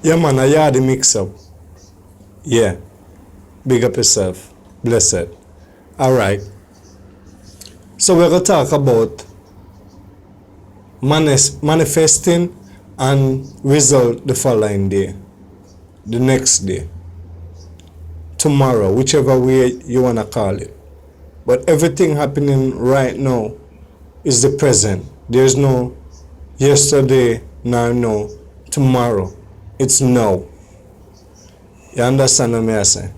Yeah, man, I had the mix up. Yeah, big up yourself. Blessed. All right. So we're gonna talk about manifesting and result the following day, the next day, tomorrow, whichever way you wanna call it. But everything happening right now is the present. There's no yesterday, now, no tomorrow. It's now. You understand what I'm saying?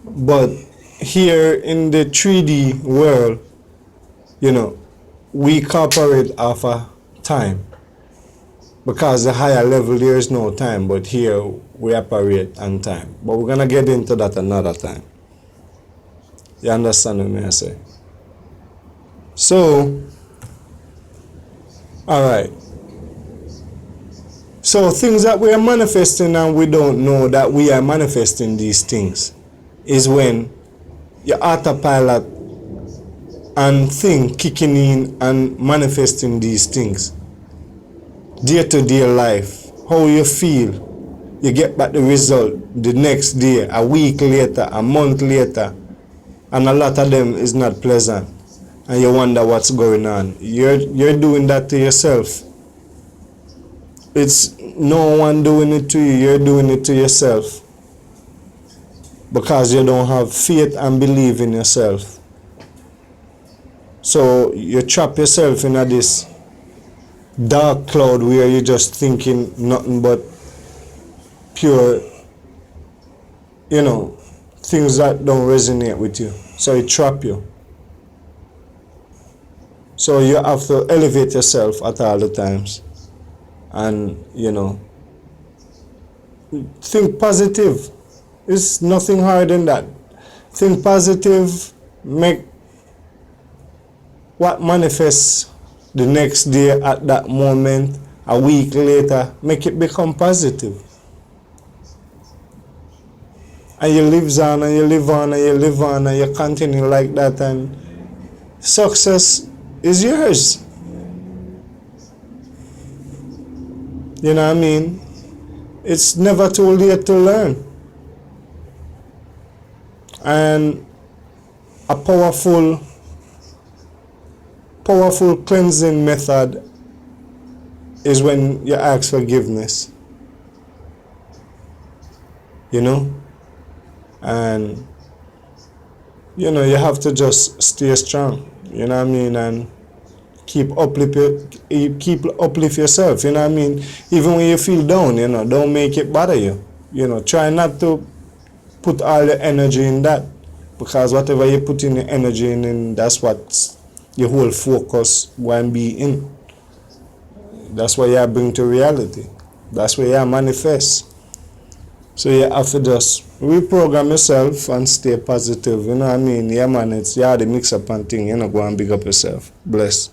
But here in the 3D world, you know, we cooperate off a time. Because the higher level there is no time, but here we operate on time. But we're gonna get into that another time. You understand what I say? So, all right. So things that we are manifesting and we don't know that we are manifesting these things is when your autopilot and thing kicking in and manifesting these things. Day-to-day life, how you feel, you get back the result the next day, a week later, a month later, and a lot of them is not pleasant, and you wonder what's going on. You're doing that to yourself. It's no one doing it to you, you're doing it to yourself, because you don't have faith and believe in yourself. So you trap yourself in this dark cloud where you're just thinking nothing but pure, things that don't resonate with you. So it trap you. So you have to elevate yourself at all the times. And, think positive. It's nothing hard than that. Think positive, make what manifests the next day at that moment, a week later, make it become positive. And you live on and you live on and you live on and you continue like that, and success is yours. You know what I mean? It's never too late to learn. And a powerful cleansing method is when you ask forgiveness. And you have to just stay strong, you know what I mean, and keep uplift yourself, you know what I mean, even when you feel down, don't make it bother you. Try not to put all your energy in that, because whatever you put in your energy in, that's what your whole focus will be in. That's what you bring to reality. That's where you manifest. So you have to just reprogram yourself and stay positive, you know what I mean? Yeah, man, it's the mix up and thing, go and big up yourself. Bless.